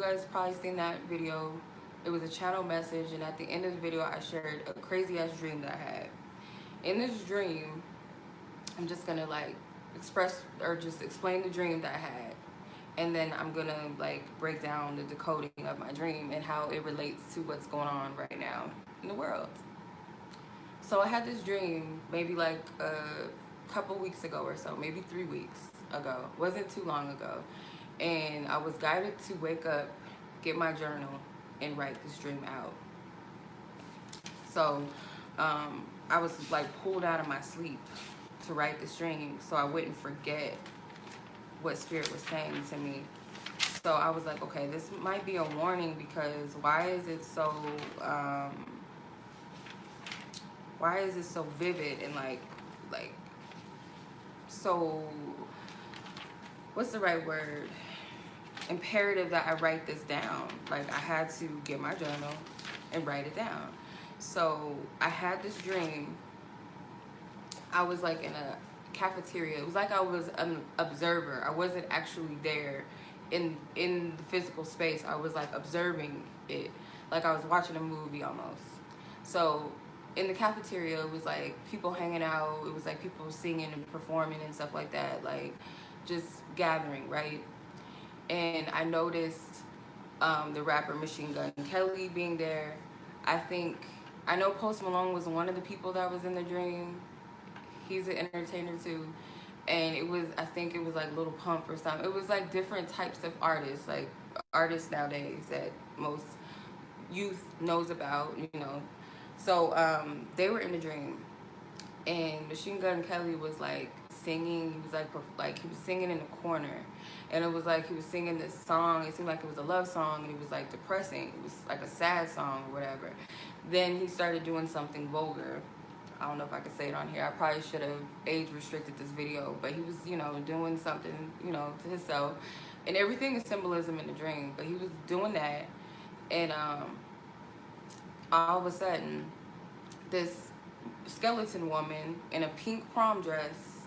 you guys probably seen that video. It was a channel message, and at the end of the video, I shared a crazy ass dream that I had. In this dream, I'm just gonna like express or just explain the dream that I had, and then I'm gonna like break down the decoding of my dream and how it relates to what's going on right now in the world. So I had this dream maybe like a couple weeks ago or so, maybe 3 weeks ago. Wasn't too long ago. And I was guided to wake up, get my journal, and write this dream out. So I was like pulled out of my sleep to write this dream so I wouldn't forget what spirit was saying to me. So I was like, okay, this might be a warning because um, why is it so vivid and like so, what's the right word? Imperative that I write this down. Like I had to get my journal and write it down. So I had this dream. I was like in a cafeteria. It was like I was an observer. I wasn't actually there in the physical space. I was like observing it, like I was watching a movie almost. So in the cafeteria, it was like people hanging out. It was like people singing and performing and stuff like that, like just gathering, right? And I noticed the rapper Machine Gun Kelly being there. I know Post Malone was one of the people that was in the dream. He's an entertainer too. And I think it was like Little Pump or something. It was like different types of artists, like artists nowadays that most youth knows about, you know. So they were in the dream, and Machine Gun Kelly was like singing. He was like he was singing in the corner, and it was like he was singing this song. It seemed like it was a love song, and it was like depressing. It was like a sad song or whatever. Then he started doing something vulgar. I don't know if I could say it on here. I probably should have age restricted this video, but he was, you know, doing something, you know, to himself, and everything is symbolism in the dream. But he was doing that, and all of a sudden, this skeleton woman in a pink prom dress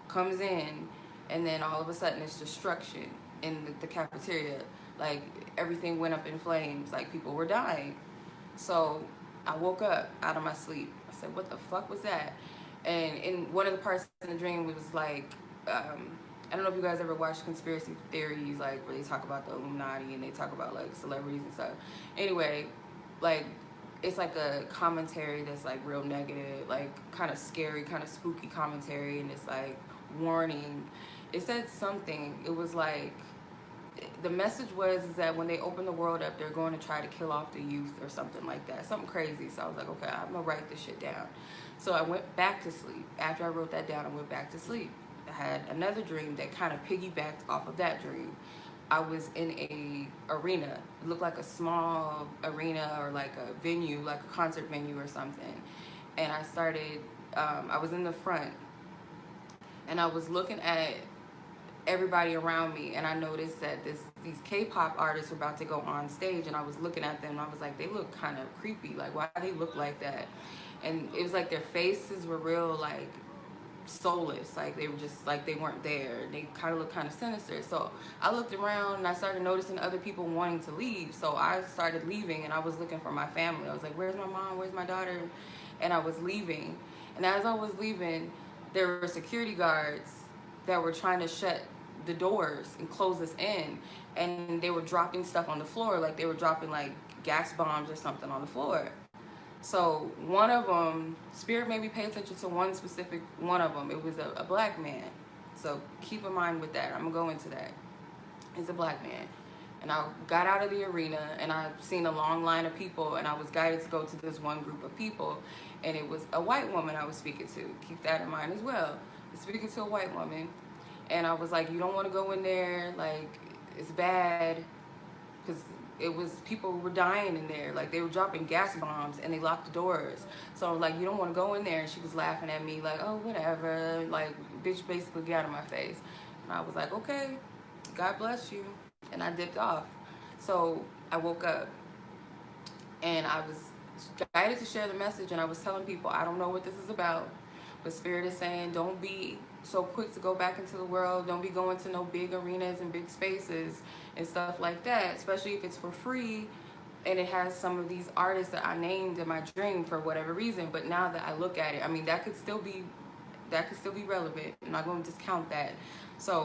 comes in, and then all of a sudden it's destruction in the cafeteria. Like everything went up in flames, like people were dying. So I woke up out of my sleep. I said, what the fuck was that? And in one of the parts in the dream, it was like, I don't know if you guys ever watched conspiracy theories, like where they talk about the Illuminati and they talk about like celebrities and stuff. Anyway, like it's like a commentary that's like real negative, like kind of scary, kind of spooky commentary, and it's like warning. It said something. It was like the message was is that when they open the world up, they're going to try to kill off the youth or something like that, something crazy. So I was like, okay, I'm gonna write this shit down. So I went back to sleep. After I wrote that down, I went back to sleep. I had another dream that kind of piggybacked off of that dream. I was in a arena. It looked like a small arena or like a venue, like a concert venue or something. And I started, I was in the front, and I was looking at everybody around me, and I noticed that these K-pop artists were about to go on stage, and I was looking at them, and I was like, they look kind of creepy. Like, why do they look like that? And it was like their faces were real, like, soulless, like they were just like they weren't there. They kind of looked kind of sinister. So I looked around and I started noticing other people wanting to leave. So I started leaving, and I was looking for my family. I was like, where's my mom, where's my daughter? And I was leaving, and as I was leaving, there were security guards that were trying to shut the doors and close us in, and they were dropping stuff on the floor, like they were dropping like gas bombs or something on the floor. So one of them, Spirit made me pay attention to one specific one of them. It was a black man. So keep in mind with that. I'm going to go into that. It's a black man. And I got out of the arena, and I seen a long line of people, and I was guided to go to this one group of people. And it was a white woman I was speaking to. Keep that in mind as well. I was speaking to a white woman, and I was like, you don't want to go in there. Like, it's bad. Because it was people were dying in there, like they were dropping gas bombs, and they locked the doors. So I was like, you don't want to go in there. And she was laughing at me like, oh, whatever, like, bitch, basically get out of my face. And I was like, okay, God bless you. And I dipped off. So I woke up, and I was guided to share the message, and I was telling people, I don't know what this is about, but Spirit is saying, don't be so quick to go back into the world. Don't be going to no big arenas and big spaces and stuff like that, especially if it's for free and it has some of these artists that I named in my dream for whatever reason. But now that I look at it, I mean, that could still be relevant. I'm not going to discount that. So